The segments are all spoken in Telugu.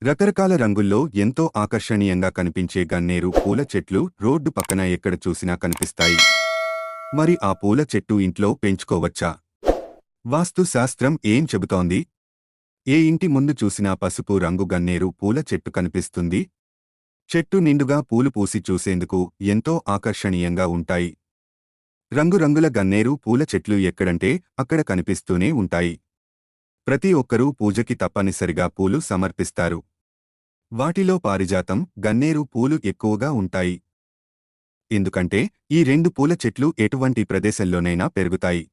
రకరకాల రంగుల్లో ఎంతో ఆకర్షణీయంగా కనిపించే గన్నేరు పూల చెట్లు రోడ్డు పక్కన ఎక్కడ చూసినా కనిపిస్తాయి. మరి ఆ పూల చెట్టు ఇంట్లో పెంచుకోవచ్చా? వాస్తు శాస్త్రం ఏం చెబుతోంది? ఏ ఇంటి ముందు చూసినా పసుపు రంగు గన్నేరు పూల చెట్టు కనిపిస్తుంది. చెట్టు నిండుగా పూలు పూసి చూసేందుకు ఎంతో ఆకర్షణీయంగా ఉంటాయి. రంగురంగుల గన్నేరు పూల చెట్లు ఎక్కడంటే అక్కడ కనిపిస్తూనే ఉంటాయి. ప్రతి ఒక్కరూ పూజకి తప్పనిసరిగా పూలు సమర్పిస్తారు. వాటిలో పారిజాతం, గన్నేరు పూలు ఎక్కువగా ఉంటాయి. ఎందుకంటే ఈ రెండు పూల చెట్లు ఎటువంటి ప్రదేశంలోనైనా పెరుగుతాయి.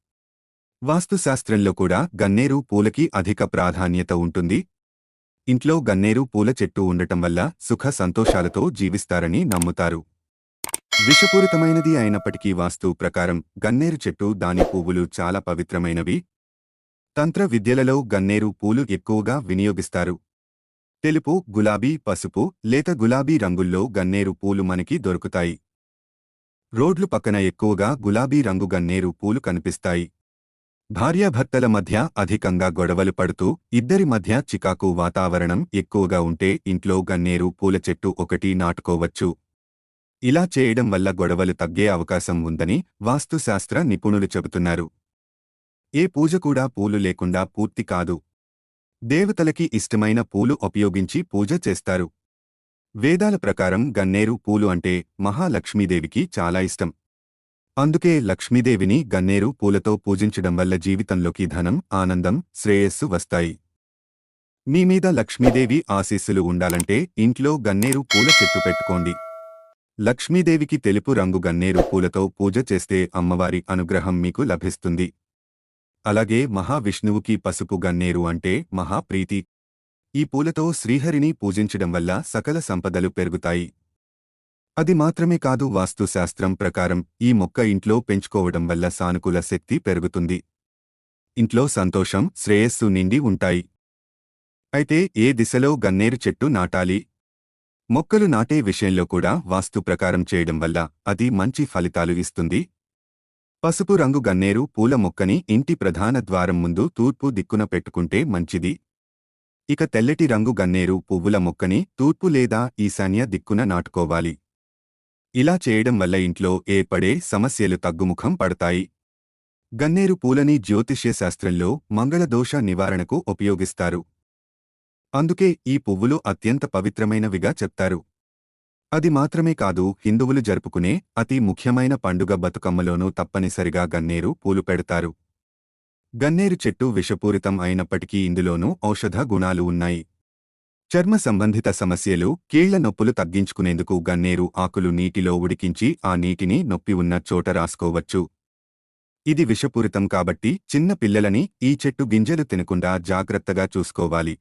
వాస్తుశాస్త్రంలో కూడా గన్నేరు పూలకి అధిక ప్రాధాన్యత ఉంటుంది. ఇంట్లో గన్నేరు పూల చెట్టు ఉండటం వల్ల సుఖ సంతోషాలతో జీవిస్తారని నమ్ముతారు. విషపూరితమైనది అయినప్పటికీ వాస్తు ప్రకారం గన్నేరు చెట్టు దాని పువ్వులు చాలా పవిత్రమైనవి. తంత్ర విద్యలలో గన్నేరు పూలు ఎక్కువగా వినియోగిస్తారు. తెలుపు, గులాబీ, పసుపు, లేత గులాబీ రంగుల్లో గన్నేరు పూలు మనకి దొరుకుతాయి. రోడ్లు పక్కన ఎక్కువగా గులాబీ రంగు గన్నేరు పూలు కనిపిస్తాయి. భార్యాభర్తల మధ్య అధికంగా గొడవలు పడుతూ ఇద్దరి మధ్య చికాకు వాతావరణం ఎక్కువగా ఉంటే ఇంట్లో గన్నేరు పూల చెట్టు ఒకటి నాటుకోవచ్చు. ఇలా చేయడం వల్ల గొడవలు తగ్గే అవకాశం ఉందని వాస్తుశాస్త్ర నిపుణులు చెబుతున్నారు. ఏ పూజ కూడా పూలు లేకుండా పూర్తి కాదు. దేవతలకి ఇష్టమైన పూలు ఉపయోగించి పూజ చేస్తారు. వేదాల ప్రకారం గన్నేరు పూలు అంటే మహాలక్ష్మీదేవికి చాలా ఇష్టం. అందుకే లక్ష్మీదేవిని గన్నేరు పూలతో పూజించడం వల్ల జీవితంలోకి ధనం, ఆనందం, శ్రేయస్సు వస్తాయి. మీ మీద లక్ష్మీదేవి ఆశీస్సులు ఉండాలంటే ఇంట్లో గన్నేరు పూల చెట్టు పెట్టుకోండి. లక్ష్మీదేవికి తెలుపు రంగు గన్నేరు పూలతో పూజ చేస్తే అమ్మవారి అనుగ్రహం మీకు లభిస్తుంది. అలాగే మహావిష్ణువుకి పసుపు గన్నేరు అంటే మహాప్రీతి. ఈ పూలతో శ్రీహరిని పూజించడం వల్ల సకల సంపదలు పెరుగుతాయి. అది మాత్రమే కాదు, వాస్తుశాస్త్రం ప్రకారం ఈ మొక్క ఇంట్లో పెంచుకోవడం వల్ల సానుకూల శక్తి పెరుగుతుంది. ఇంట్లో సంతోషం, శ్రేయస్సు నిండి ఉంటాయి. అయితే ఏ దిశలో గన్నేరు చెట్టు నాటాలి? మొక్కలు నాటే విషయంలో కూడా వాస్తు ప్రకారం చేయడం వల్ల అది మంచి ఫలితాలు ఇస్తుంది. పసుపు రంగు గన్నేరు పూల మొక్కని ఇంటి ప్రధాన ద్వారం ముందు తూర్పు దిక్కున పెట్టుకుంటే మంచిది. ఇక తెల్లటి రంగు గన్నేరు పువ్వుల మొక్కని తూర్పు లేదా ఈశాన్య దిక్కున నాటుకోవాలి. ఇలా చేయడం వల్ల ఇంట్లో ఏర్పడే సమస్యలు తగ్గుముఖం పడతాయి. గన్నేరు పూలని జ్యోతిష్య శాస్త్రంలో మంగళదోష నివారణకు ఉపయోగిస్తారు. అందుకే ఈ పువ్వులు అత్యంత పవిత్రమైనవిగా చెప్తారు. అది మాత్రమే కాదు, హిందువులు జరుపుకునే అతి ముఖ్యమైన పండుగ బతుకమ్మలోనూ తప్పనిసరిగా గన్నేరు పూలు పెడతారు. గన్నేరు చెట్టు విషపూరితం అయినప్పటికీ ఇందులోనూ ఔషధ గుణాలు ఉన్నాయి. చర్మ సంబంధిత సమస్యలు, కీళ్ల నొప్పులు తగ్గించుకునేందుకు గన్నేరు ఆకులు నీటిలో ఉడికించి ఆ నీటిని నొప్పి ఉన్న చోట రాసుకోవచ్చు. ఇది విషపూరితం కాబట్టి చిన్న పిల్లలని ఈ చెట్టు గింజలు తినకుండా జాగ్రత్తగా చూసుకోవాలి.